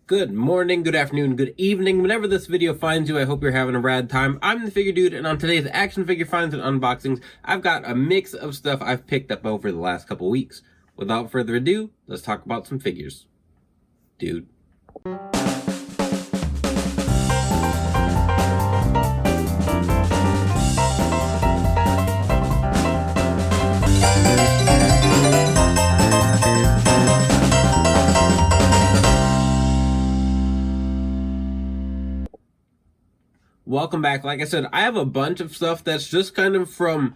Good morning, good afternoon, good evening. Whenever this video finds you, I hope you're having a rad time. I'm the Figure Dude, and on today's action figure finds and unboxings, I've got a mix of stuff I've picked up over the last couple weeks. Without further ado, let's talk about some figures. Dude. Welcome back. Like I said, I have a bunch of stuff that's just kind of from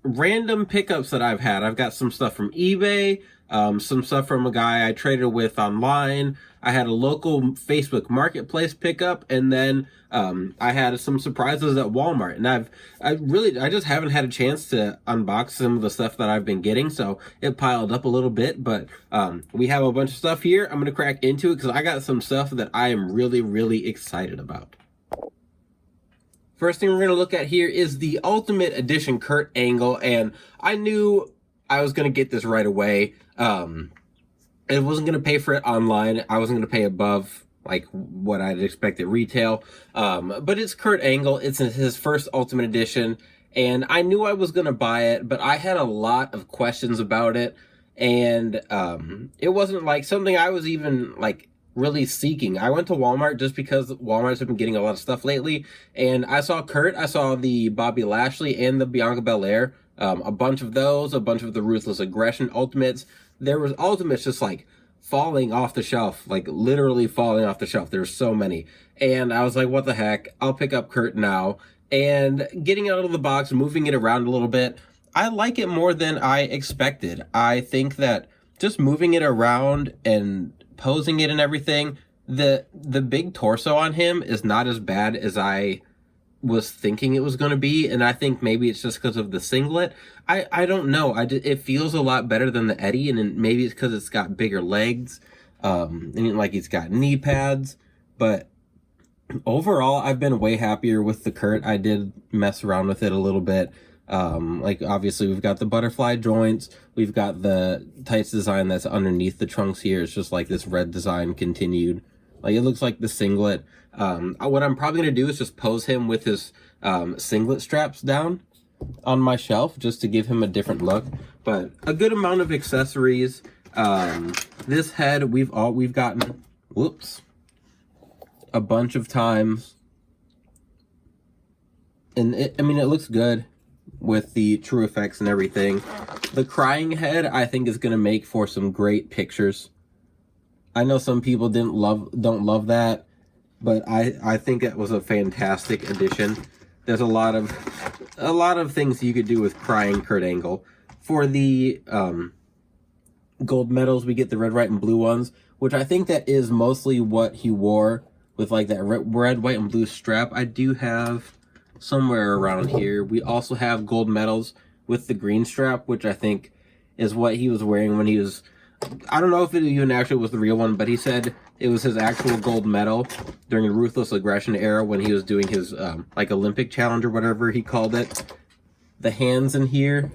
random pickups that I've had. I've got some stuff from eBay, some stuff from a guy I traded with online. I had a local Facebook Marketplace pickup, and then I had some surprises at Walmart. And I just haven't had a chance to unbox some of the stuff that I've been getting, so it piled up a little bit. But we have a bunch of stuff here. I'm gonna crack into it because I got some stuff that I am really excited about. First thing we're going to look at here is the Ultimate Edition Kurt Angle, and I knew I was going to get this right away. I wasn't going to pay for it online. I wasn't going to pay above like what I'd expect at retail. But it's Kurt Angle. It's his first Ultimate Edition, and I knew I was going to buy it, but I had a lot of questions about it, and it wasn't like something I was even like really seeking. I went to Walmart just because Walmart's have been getting a lot of stuff lately, and I saw Kurt, I saw the Bobby Lashley and the Bianca Belair, a bunch of those, a bunch of the Ruthless Aggression Ultimates. There was Ultimates just like falling off the shelf, like literally falling off the shelf. There's so many, and I was like, what the heck, I'll pick up Kurt now. And getting out of the box, moving it around a little bit, I like it more than I expected. I think that just moving it around and posing it and everything, the big torso on him is not as bad as I was thinking it was going to be, and I think maybe it's just because of the singlet. I don't know. It feels a lot better than the Eddie, and maybe it's because it's got bigger legs, and like it's got knee pads. But overall, I've been way happier with the Kurt. I did mess around with it a little bit. Like obviously we've got the butterfly joints, we've got the tights design that's underneath the trunks here. It's just like this red design continued. Like it looks like the singlet. What I'm probably gonna do is just pose him with his singlet straps down on my shelf just to give him a different look. But a good amount of accessories. This head we've gotten a bunch of times, and it looks good with the true effects and everything. The crying head, I think, is going to make for some great pictures. I know some people don't love that, but I think it was a fantastic addition. There's a lot of things you could do with crying Kurt Angle. For the gold medals, we get the red, white, and blue ones, which I think that is mostly what he wore with like that red, white, and blue strap. I do have somewhere around here. We also have gold medals with the green strap, which I think is what he was wearing when he was, I don't know if it even actually was the real one, but he said it was his actual gold medal during the Ruthless Aggression era when he was doing his like Olympic challenge or whatever he called it. The hands in here,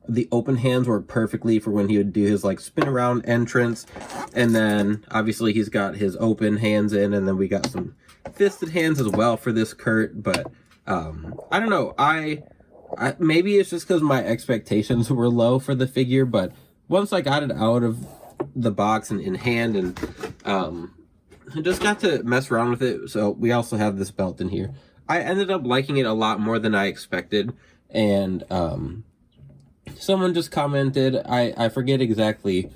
the open hands work perfectly for when he would do his like spin around entrance. And then obviously he's got his open hands in, and then we got some fisted hands as well for this Kurt. But I don't know, I maybe it's just because my expectations were low for the figure, but once I got it out of the box and in hand, and I just got to mess around with it. So we also have this belt in here. I ended up liking it a lot more than I expected, and someone just commented, I forget exactly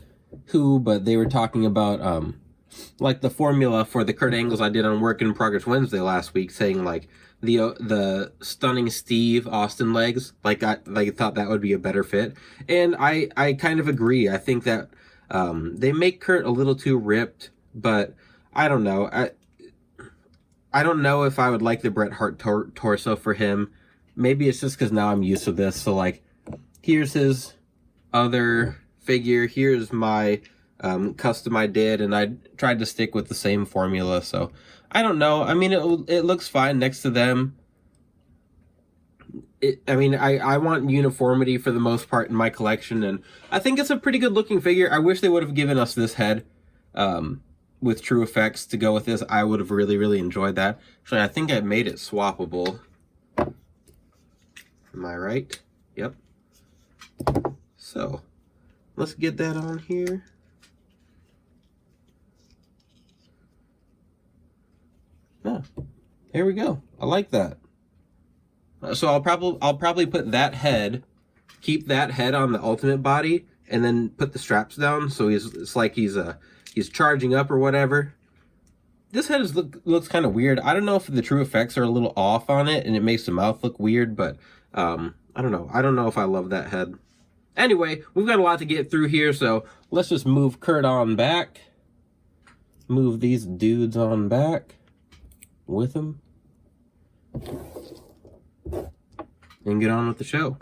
who, but they were talking about like the formula for the Kurt Angles I did on Work in Progress Wednesday last week, saying like the stunning Steve Austin legs, like I thought that would be a better fit, and I kind of agree. I think that they make Kurt a little too ripped, but I don't know. I don't know if I would like the Bret Hart torso for him. Maybe it's just because now I'm used to this. So like, here's his other figure. Here's my custom I did, and I tried to stick with the same formula. So I don't know. I mean, it looks fine next to them. I want uniformity for the most part in my collection, and I think it's a pretty good looking figure. I wish they would have given us this head. with True Effects to go with this, I would have really, really enjoyed that. Actually, I think I made it swappable. Am I right? Yep. So, let's get that on here. Yeah, here we go. I like that. So I'll probably put that head, keep that head on the Ultimate body, and then put the straps down so it's like he's charging up or whatever. This head looks kind of weird. I don't know if the True Effects are a little off on it and it makes the mouth look weird, but I don't know. I don't know if I love that head. Anyway, we've got a lot to get through here, so let's just move Kurt on back. Move these dudes on back with him. And get on with the show.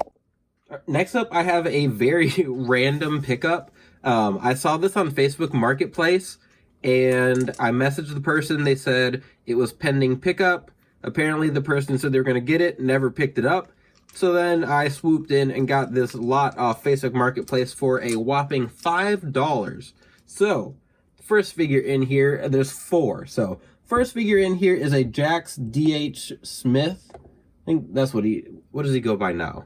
Next up, I have a very random pickup. I saw this on Facebook Marketplace, and I messaged the person. They said it was pending pickup. Apparently, the person said they were going to get it, never picked it up. So then I swooped in and got this lot off Facebook Marketplace for a whopping $5. So, first figure in here, there's 4. So, first figure in here is a Jakks D.H. Smith. I think that's what does he go by now?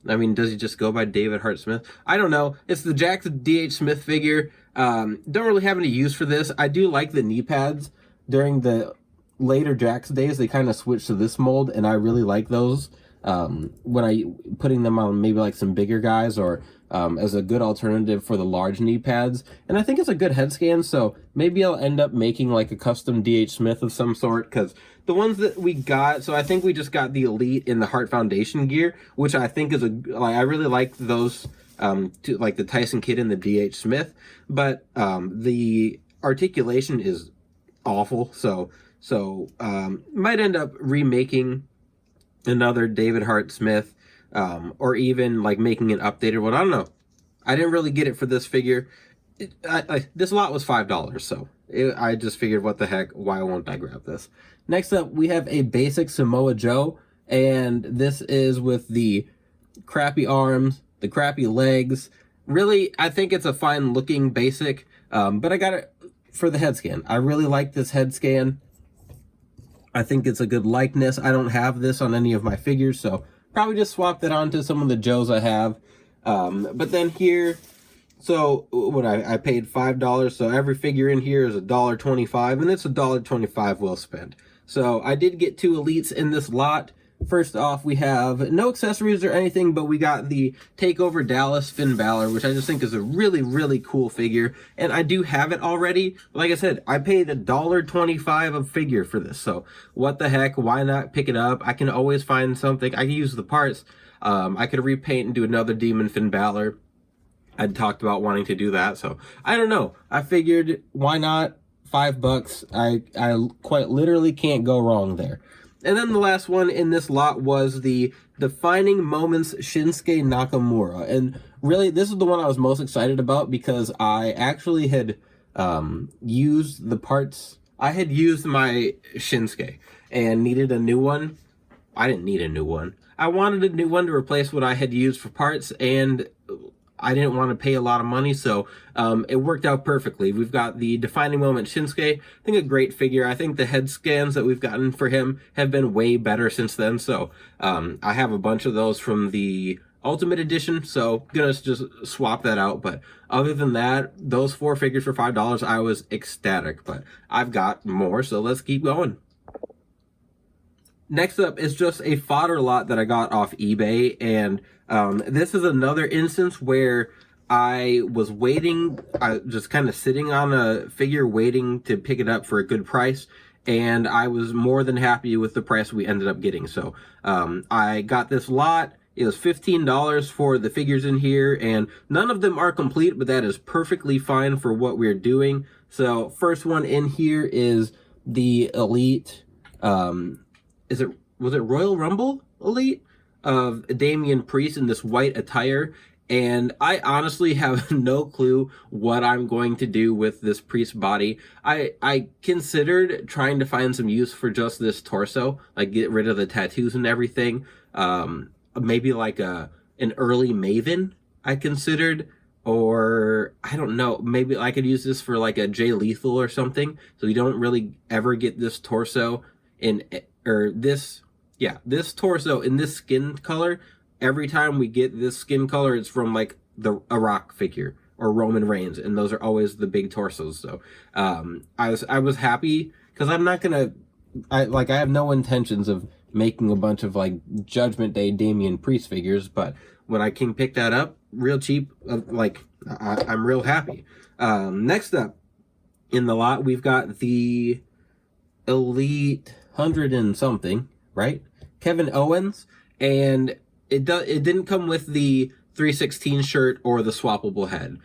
I mean, does he just go by David Hart Smith? I don't know. It's the Jakks D.H. Smith figure. Don't really have any use for this. I do like the knee pads. During the later Jakks days, they kind of switched to this mold, and I really like those. When I putting them on maybe like some bigger guys or as a good alternative for the large knee pads. And I think it's a good head scan, so maybe I'll end up making like a custom D.H. Smith of some sort, because the ones that we got, so I think we just got the Elite in the Hart Foundation gear, which I think is I really like those, like the Tyson Kidd and the D.H. Smith, but the articulation is awful, so might end up remaking another David Hart Smith, or even like making an updated one. I don't know. I didn't really get it for this figure. This lot was $5, so I just figured, what the heck, why won't I grab this? Next up, we have a basic Samoa Joe, and this is with the crappy arms, the crappy legs. Really, I think it's a fine looking basic, but I got it for the head scan. I really like this head scan. I think it's a good likeness. I don't have this on any of my figures, so probably just swap that onto some of the Joes I have. But then here, so what I paid $5, so every figure in here is $1.25, and it's $1.25 well spent. So I did get 2 Elites in this lot. First off, we have no accessories or anything, but we got the Takeover Dallas Finn Balor, which I just think is a really, really cool figure. And I do have it already. Like I said, I paid $1.25 a figure for this. So what the heck? Why not pick it up? I can always find something. I can use the parts. I could repaint and do another Demon Finn Balor. I'd talked about wanting to do that. So I don't know. I figured, why not? $5. I quite literally can't go wrong there. And then the last one in this lot was the Defining Moments Shinsuke Nakamura. And really, this is the one I was most excited about, because I actually had used the parts. I had used my Shinsuke and needed a new one. I didn't need a new one. I wanted a new one to replace what I had used for parts, and I didn't want to pay a lot of money, so it worked out perfectly. We've got the Defining Moment Shinsuke. I think a great figure. I think the head scans that we've gotten for him have been way better since then, so I have a bunch of those from the Ultimate Edition, so gonna just swap that out. But other than that, those 4 figures for $5, I was ecstatic. But I've got more, so let's keep going. Next up is just a fodder lot that I got off eBay, and this is another instance where I was waiting, just kind of sitting on a figure waiting to pick it up for a good price, and I was more than happy with the price we ended up getting. So I got this lot. It was $15 for the figures in here, and none of them are complete, but that is perfectly fine for what we're doing. So first one in here is the Elite, was it Royal Rumble Elite of Damian Priest in this white attire, and I honestly have no clue what I'm going to do with this Priest body. I considered trying to find some use for just this torso, like get rid of the tattoos and everything. Maybe like an early Maven I considered, or I don't know, maybe I could use this for like a Jay Lethal or something. So you don't really ever get this torso in, or this, yeah, this torso in this skin color. Every time we get this skin color, it's from like a Rock figure or Roman Reigns, and those are always the big torsos. So I was happy because I'm not gonna, I have no intentions of making a bunch of like Judgment Day Damian Priest figures, but when I can pick that up real cheap, I'm real happy. Next up in the lot, we've got the Elite 100 and something, right? Kevin Owens, and it didn't come with the 316 shirt or the swappable head,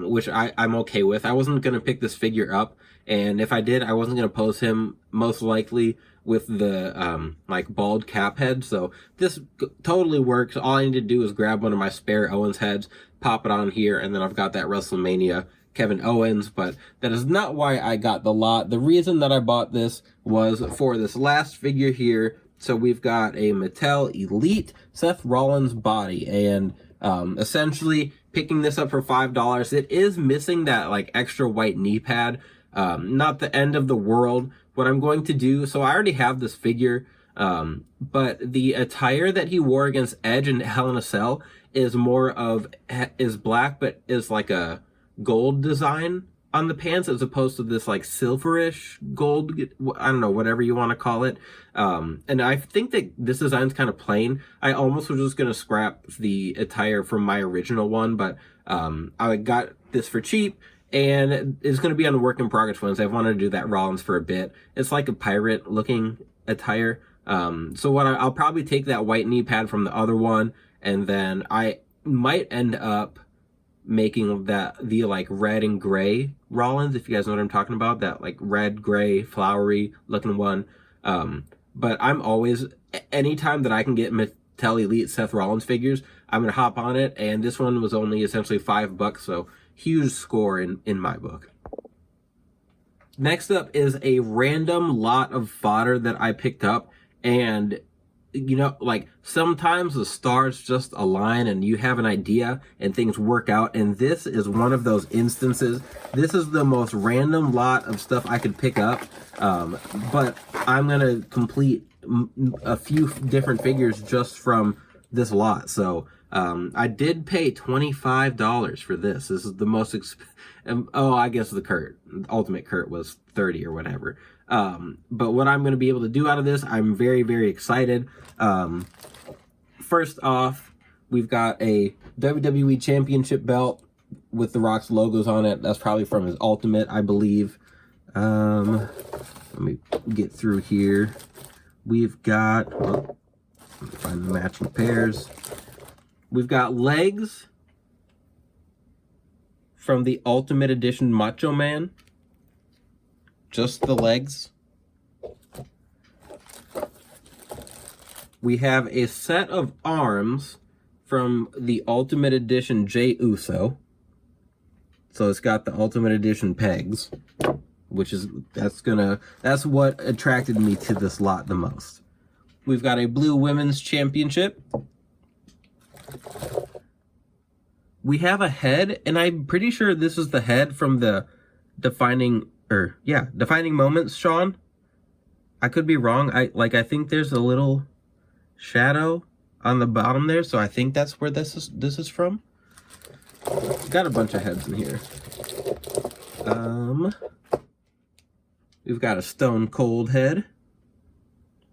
which I'm okay with. I wasn't going to pick this figure up, and if I did, I wasn't going to pose him most likely with the like bald cap head. So this totally works. All I need to do is grab one of my spare Owens heads, pop it on here, and then I've got that WrestleMania Kevin Owens. But that is not why I got the lot. The reason that I bought this was for this last figure here. So we've got a Mattel Elite Seth Rollins body, and essentially picking this up for $5. It is missing that like extra white knee pad. Not the end of the world. What I'm going to do, so I already have this figure, but the attire that he wore against Edge and Hell in a Cell is black, but is like a gold design on the pants as opposed to this like silverish gold, I don't know, whatever you want to call it. And I think that this design's kind of plain. I almost was just going to scrap the attire from my original one, but I got this for cheap. And it's going to be on the work in progress ones. I wanted to do that Rollins for a bit. It's like a pirate looking attire. So I'll probably take that white knee pad from the other one, and then I might end up making the like red and gray Rollins, if you guys know what I'm talking about, that like red, gray, flowery looking one. But I'm always, anytime that I can get Mattel Elite Seth Rollins figures, I'm going to hop on it. And this one was only essentially $5, so huge score in my book. Next up is a random lot of fodder that I picked up, and you know, like sometimes the stars just align and you have an idea and things work out, and this is one of those instances. This is the most random lot of stuff I could pick up, but I'm gonna complete a few different figures just from this lot. So I did pay $25 for this. This is the most oh, I guess the Ultimate Kurt was 30 or whatever. But what I'm going to be able to do out of this, I'm very, very excited. First off, we've got a WWE Championship belt with The Rock's logos on it. That's probably from his Ultimate, I believe. Let me get through here. We've got, find the matching pairs. We've got legs from the Ultimate Edition Macho Man. Just the legs. We have a set of arms from the Ultimate Edition Jey Uso. So it's got the Ultimate Edition pegs, which is, that's what attracted me to this lot the most. We've got a Blue Women's Championship. We have a head, and I'm pretty sure this is the head from the Defining Moments, Sean. I could be wrong. I think there's a little shadow on the bottom there, so I think that's where this is from. Got a bunch of heads in here. We've got a Stone Cold head.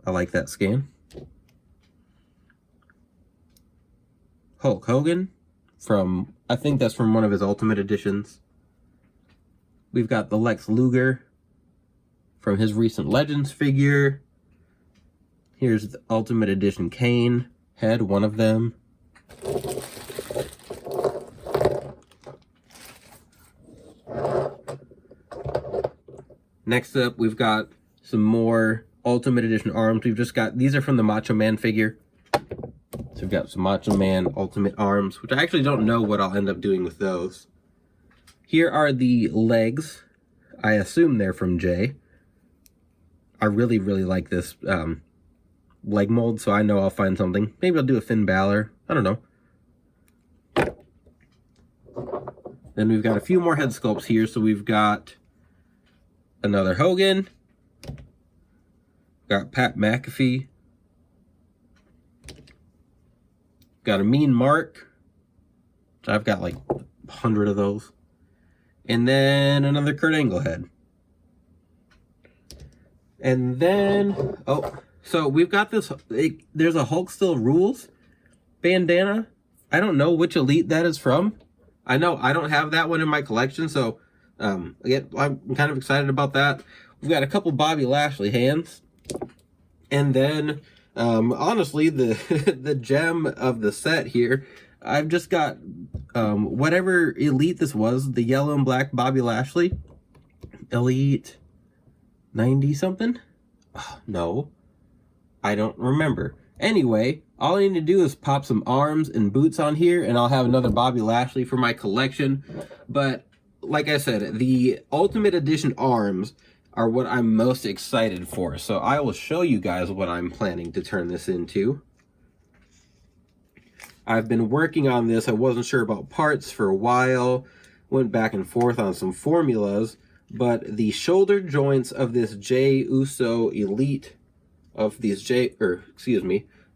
I like that scan. Hulk Hogan from, I think that's from one of his Ultimate Editions. We've got the Lex Luger from his recent Legends figure. Here's the Ultimate Edition Kane head, one of them. Next up, we've got some more Ultimate Edition arms. We've just got, these are from the Macho Man figure. So we've got some Macho Man Ultimate arms, which I actually don't know what I'll end up doing with those. Here are the legs. I assume they're from Jay. I really, really like this leg mold, so I know I'll find something. Maybe I'll do a Finn Balor. I don't know. Then we've got a few more head sculpts here. So we've got another Hogan. Got Pat McAfee. Got a Mean Mark. I've got like 100 of those. And then another Kurt Angle head. And then, so we've got this, there's a Hulk Still Rules bandana. I don't know which Elite that is from. I know I don't have that one in my collection, so again, I'm kind of excited about that. We've got a couple Bobby Lashley hands. And then, honestly, the the gem of the set here, I've just got whatever Elite this was, the yellow and black Bobby Lashley. Elite 90 something? Oh, no, I don't remember. Anyway, all I need to do is pop some arms and boots on here, and I'll have another Bobby Lashley for my collection. But like I said, the Ultimate Edition arms are what I'm most excited for. So I will show you guys what I'm planning to turn this into. I've been working on this. I wasn't sure about parts for a while. Went back and forth on some formulas. But the shoulder joints of this Jey Uso Elite,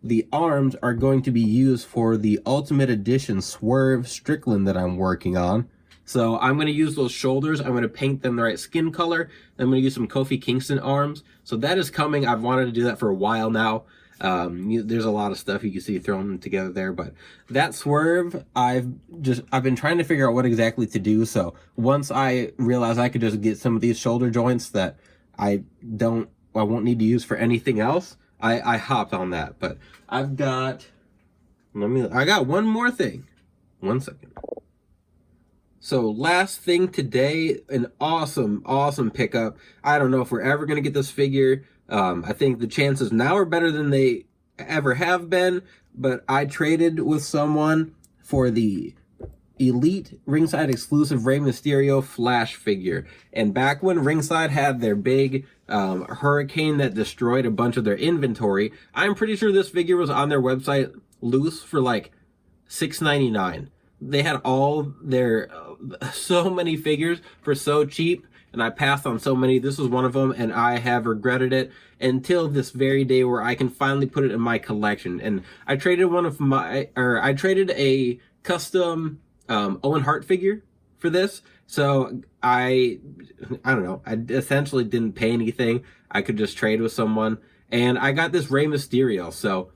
the arms are going to be used for the Ultimate Edition Swerve Strickland that I'm working on. So I'm going to use those shoulders. I'm going to paint them the right skin color. I'm going to use some Kofi Kingston arms. So that is coming. I've wanted to do that for a while now. There's a lot of stuff you can see thrown together there, but that Swerve, I've been trying to figure out what exactly to do. So once I realize I could just get some of these shoulder joints that I won't need to use for anything else, I hopped on that. But I got one more thing. 1 second. So last thing today, an awesome pickup. I don't know if we're ever going to get this figure. I think the chances now are better than they ever have been, but I traded with someone for the Elite Ringside exclusive Rey Mysterio Flash figure. And back when Ringside had their big hurricane that destroyed a bunch of their inventory, I'm pretty sure this figure was on their website loose for like $6.99. They had all their so many figures for so cheap, and I passed on so many. This was one of them, and I have regretted it until this very day where I can finally put it in my collection. And I traded I traded a custom Owen Hart figure for this. So I don't know. I essentially didn't pay anything. I could just trade with someone, and I got this Rey Mysterio. So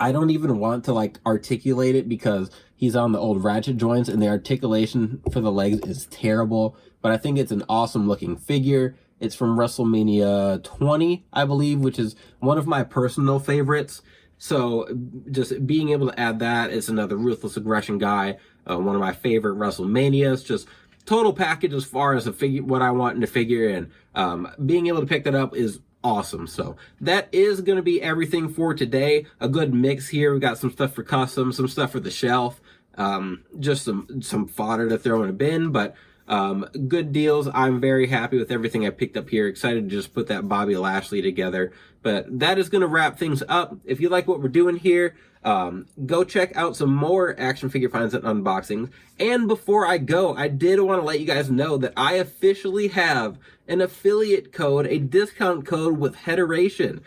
I don't even want to like articulate it because he's on the old ratchet joints and the articulation for the legs is terrible. But I think it's an awesome looking figure. It's from WrestleMania 20, I believe, which is one of my personal favorites. So just being able to add that, it's another Ruthless Aggression guy, one of my favorite WrestleManias. Just total package as far as what I want in a figure, and being able to pick that up is awesome. So that is going to be everything for today. A good mix here. We got some stuff for custom, some stuff for the shelf, just some fodder to throw in a bin, but good deals. I'm very happy with everything I picked up here. Excited to just put that Bobby Lashley together. But that is going to wrap things up. If you like what we're doing here, go check out some more action figure finds and unboxings. And before I go, I did want to let you guys know that I officially have an affiliate code, a discount code with Hederation.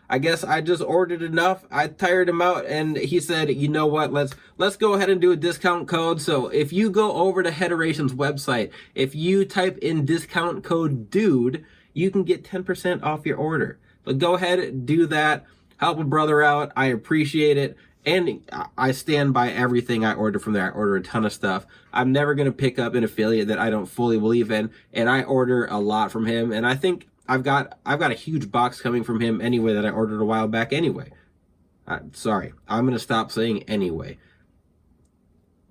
I guess I just ordered enough. I tired him out, and he said, you know what, let's go ahead and do a discount code. So if you go over to Hederation's website, if you type in discount code DUDE, you can get 10% off your order. But go ahead, do that. Help a brother out. I appreciate it. And I stand by everything I order from there. I order a ton of stuff. I'm never going to pick up an affiliate that I don't fully believe in. And I order a lot from him. And I think I've got a huge box coming from him anyway that I ordered a while back anyway. Sorry, I'm going to stop saying anyway.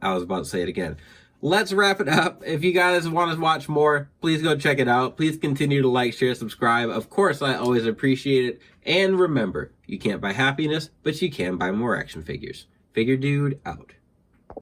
I was about to say it again. Let's wrap it up. If you guys want to watch more, please go check it out. Please continue to like, share, subscribe. Of course, I always appreciate it. And remember, you can't buy happiness, but you can buy more action figures. Figure Dude out.